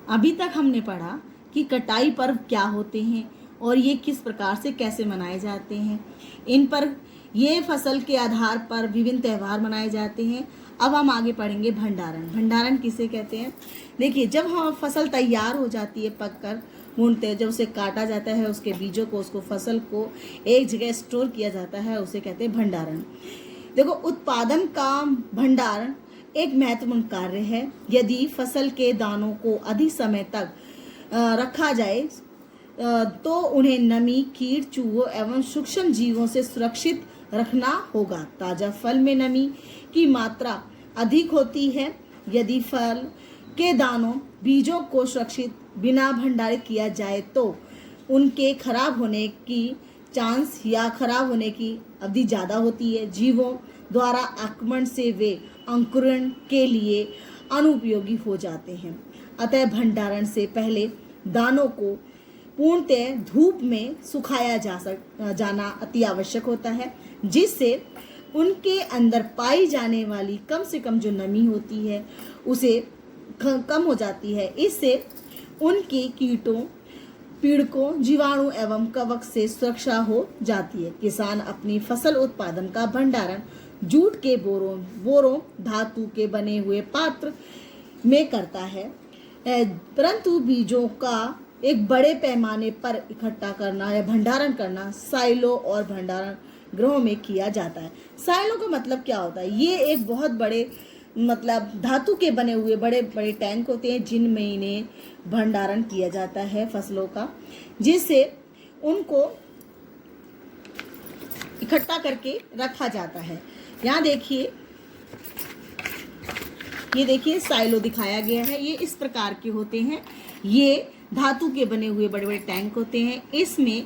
अभी तक हमने पढ़ा कि कटाई पर्व क्या होते हैं और ये किस प्रकार से कैसे मनाए जाते हैं। इन पर ये फसल के आधार पर विभिन्न त्यौहार मनाए जाते हैं। अब हम आगे पढ़ेंगे भंडारण। भंडारण किसे कहते हैं? देखिए, जब हम फसल तैयार हो जाती है, पक कर भूनते हैं, जब उसे काटा जाता है, उसके बीजों को, उसको फसल को एक जगह स्टोर किया जाता है, उसे कहते हैं भंडारण। देखो, उत्पादन का भंडारण एक महत्वपूर्ण कार्य है। यदि फसल के दानों को अधिक समय तक रखा जाए तो उन्हें नमी, कीट, चूहों एवं सूक्ष्म जीवों से सुरक्षित रखना होगा। ताजा फल में नमी की मात्रा अधिक होती है। यदि फल के दानों, बीजों को सुरक्षित बिना भंडारित किया जाए तो उनके खराब होने की चांस या खराब होने की अवधि ज़्यादा होती है। जीवों द्वारा आक्रमण से वे अंकुरण के लिए अनुपयोगी हो जाते हैं। अतः भंडारण से पहले दानों को पूर्णतः धूप में सुखाया जाना अति आवश्यक होता है, जिससे उनके अंदर पाई जाने वाली कम से कम जो नमी होती है उसे कम हो जाती है। इससे उनके कीटों, पीड़कों, जीवाणु एवं कवक से सुरक्षा हो जाती है। किसान अपनी फसल उत्पादन का भंडारण जूट के बोरों, धातु के बने हुए पात्र में करता है, परंतु बीजों का एक बड़े पैमाने पर इकट्ठा करना या भंडारण करना साइलो और भंडारण गृहों में किया जाता है। साइलो का मतलब क्या होता है? ये एक बहुत बड़े धातु के बने हुए बड़े बड़े टैंक होते हैं जिनमें इन्हें भंडारण किया जाता है फसलों का, जिससे उनको इकट्ठा करके रखा जाता है। यहाँ देखिए, ये देखिए साइलो दिखाया गया है। ये इस प्रकार के होते हैं। ये धातु के बने हुए बड़े बड़े टैंक होते हैं। इसमें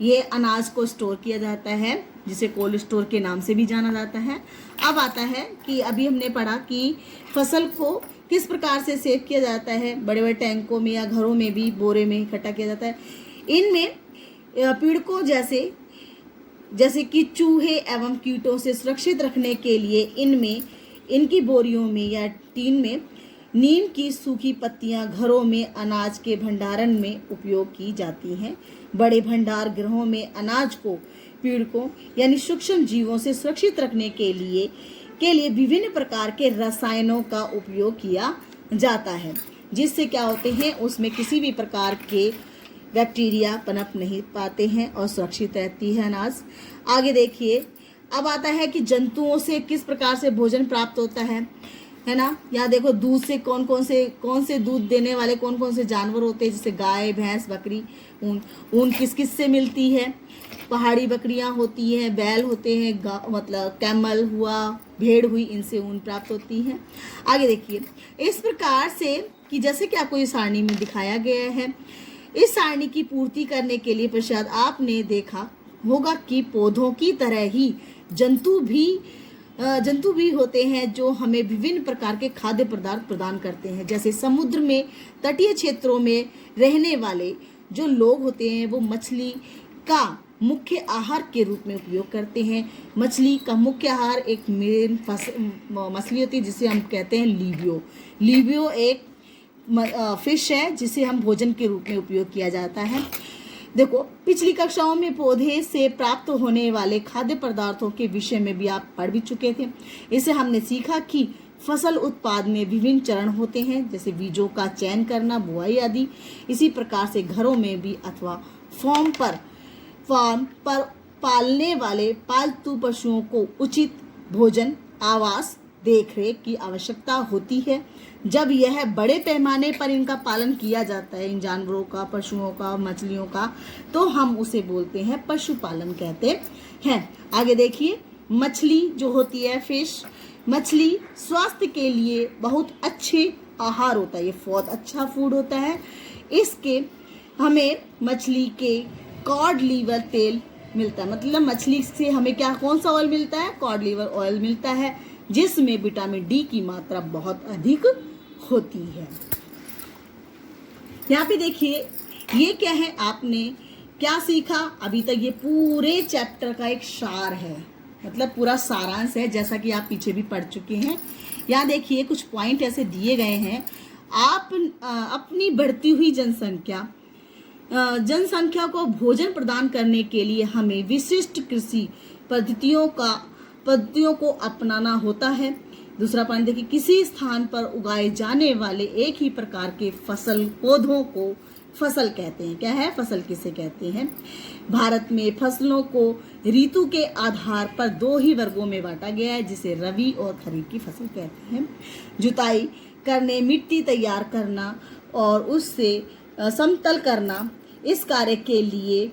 ये अनाज को स्टोर किया जाता है, जिसे कोल्ड स्टोर के नाम से भी जाना जाता है। अब आता है कि अभी हमने पढ़ा कि फसल को किस प्रकार से सेव किया जाता है। बड़े बड़े टैंकों में या घरों में भी बोरे में इकट्ठा किया जाता है। इनमें पीड़कों जैसे कि चूहे एवं कीटों से सुरक्षित रखने के लिए इनकी बोरियों में या टीन में नीम की सूखी पत्तियां घरों में अनाज के भंडारण में उपयोग की जाती हैं। बड़े भंडार गृहों में अनाज को पीड़कों यानी सूक्ष्म जीवों से सुरक्षित रखने के लिए विभिन्न प्रकार के रसायनों का उपयोग किया जाता है, जिससे क्या होते हैं, उसमें किसी भी प्रकार के बैक्टीरिया पनप नहीं पाते हैं और सुरक्षित रहती है अनाज। आगे देखिए, अब आता है कि जंतुओं से किस प्रकार से भोजन प्राप्त होता है ना। यहाँ देखो, दूध से कौन से दूध देने वाले कौन कौन से जानवर होते हैं, जैसे गाय, भैंस, बकरी। ऊन किस किस से मिलती है? पहाड़ी बकरियाँ होती हैं, बैल होते हैं, कैमल हुआ, भेड़ हुई, इनसे ऊन प्राप्त होती है। आगे देखिए, इस प्रकार से कि जैसे कि आपको इस सारणी में दिखाया गया है, इस सारणी की पूर्ति करने के लिए पश्चात आपने देखा होगा कि पौधों की तरह ही जंतु भी होते हैं जो हमें विभिन्न प्रकार के खाद्य पदार्थ प्रदान करते हैं। जैसे समुद्र में, तटीय क्षेत्रों में रहने वाले जो लोग होते हैं वो मछली का मुख्य आहार के रूप में उपयोग करते हैं। मछली का मुख्य आहार एक मेन मछली होती है जिसे हम कहते हैं लीबियो एक फिश है जिसे हम भोजन के रूप में उपयोग किया जाता है। देखो, पिछली कक्षाओं में पौधे से प्राप्त होने वाले खाद्य पदार्थों के विषय में भी आप पढ़ भी चुके थे। इससे हमने सीखा कि फसल उत्पाद में विभिन्न चरण होते हैं, जैसे बीजों का चयन करना, बुआई आदि। इसी प्रकार से घरों में भी अथवा फार्म पर पालने वाले पालतू पशुओं को उचित भोजन, आवास, देखरेख की आवश्यकता होती है। जब यह बड़े पैमाने पर इनका पालन किया जाता है, इन जानवरों का, पशुओं का, मछलियों का, तो हम उसे बोलते हैं पशुपालन कहते हैं। आगे देखिए, मछली जो होती है, फिश, मछली स्वास्थ्य के लिए बहुत अच्छे आहार होता है। ये बहुत अच्छा फूड होता है। इसके हमें मछली के कॉड लीवर तेल मिलता है। मतलब मछली से हमें कौन सा ऑयल मिलता है? कॉड लीवर ऑयल मिलता है, जिसमें विटामिन डी की मात्रा बहुत अधिक होती है। यहाँ पे देखिए, ये क्या है, आपने क्या सीखा अभी तक? ये पूरे चैप्टर का एक सार है, मतलब पूरा सारांश है, जैसा कि आप पीछे भी पढ़ चुके हैं। यहाँ देखिए, कुछ पॉइंट ऐसे दिए गए हैं, आप अपनी बढ़ती हुई जनसंख्या को भोजन प्रदान करने के लिए हमें विशिष्ट कृषि पद्धतियों को अपनाना होता है। दूसरा पॉइंट देखिए, किसी स्थान पर उगाए जाने वाले एक ही प्रकार के पौधों को फसल कहते हैं। क्या है? फसल किसे कहते हैं? भारत में फसलों को ऋतु के आधार पर 2 ही वर्गों में बांटा गया है, जिसे रबी और खरीफ की फसल कहते हैं। जुताई करने, मिट्टी तैयार करना और उससे समतल करना, इस कार्य के लिए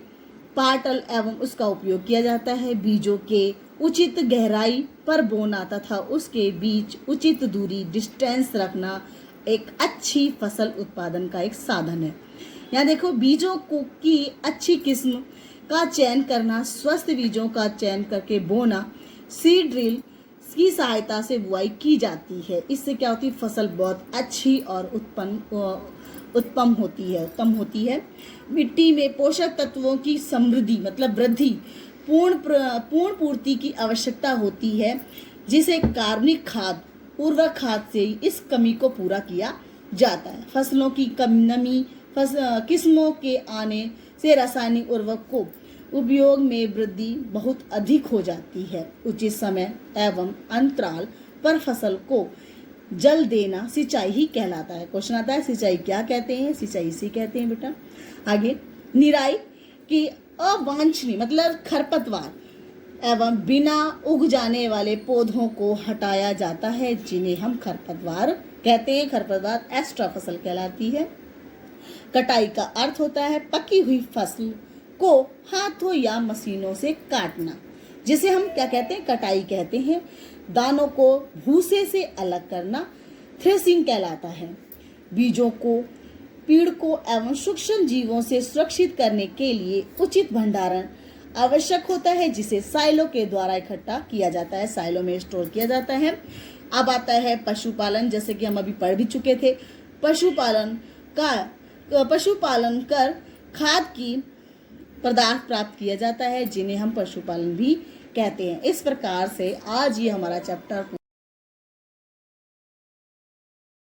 पाटल एवं उसका उपयोग किया जाता है। बीजों के उचित गहराई पर बोना तथा उसके बीच उचित दूरी डिस्टेंस रखना एक अच्छी फसल उत्पादन का एक साधन है। यहाँ देखो, बीजों की अच्छी किस्म का चयन करना, स्वस्थ बीजों का चयन करके बोना, सीड ड्रिल की सहायता से बुआई की जाती है। इससे क्या होती है? फसल बहुत अच्छी और उत्तम होती है। मिट्टी में पोषक तत्वों की समृद्धि मतलब वृद्धि, पूर्ण पूर्ति की आवश्यकता होती है, जिसे कार्बनिक खाद, उर्वरक खाद से इस कमी को पूरा किया जाता है। फसलों की नमी किस्मों के आने से रासायनिक उर्वरक को उपयोग में वृद्धि बहुत अधिक हो जाती है। उचित समय एवं अंतराल पर फसल को जल देना सिंचाई ही कहलाता है। क्वेश्चन आता है, सिंचाई क्या कहते हैं? सिंचाई इसे कहते हैं बेटा। आगे, निराई की अवांछनीय मतलब खरपतवार एवं बिना उग जाने वाले पौधों को हटाया जाता है, जिन्हें हम खरपतवार कहते हैं। खरपतवार एक्स्ट्रा फसल कहलाती है। कटाई का अर्थ होता है पकी हुई फसल को हाथों या मशीनों से काटना, जिसे हम क्या कहते हैं? कटाई कहते हैं। दानों को भूसे से अलग करना थ्रेसिंग कहलाता है। बीजों को, पीड़कों एवं सूक्ष्म जीवों से सुरक्षित करने के लिए उचित भंडारण आवश्यक होता है, जिसे साइलो के द्वारा इकट्ठा किया जाता है, साइलो में स्टोर किया जाता है। अब आता है पशुपालन, जैसे कि हम अभी पढ़ भी चुके थे। पशुपालन कर खाद की पदार्थ प्राप्त किया जाता है, जिन्हें हम पशुपालन भी कहते हैं। इस प्रकार से आज ये हमारा चैप्टर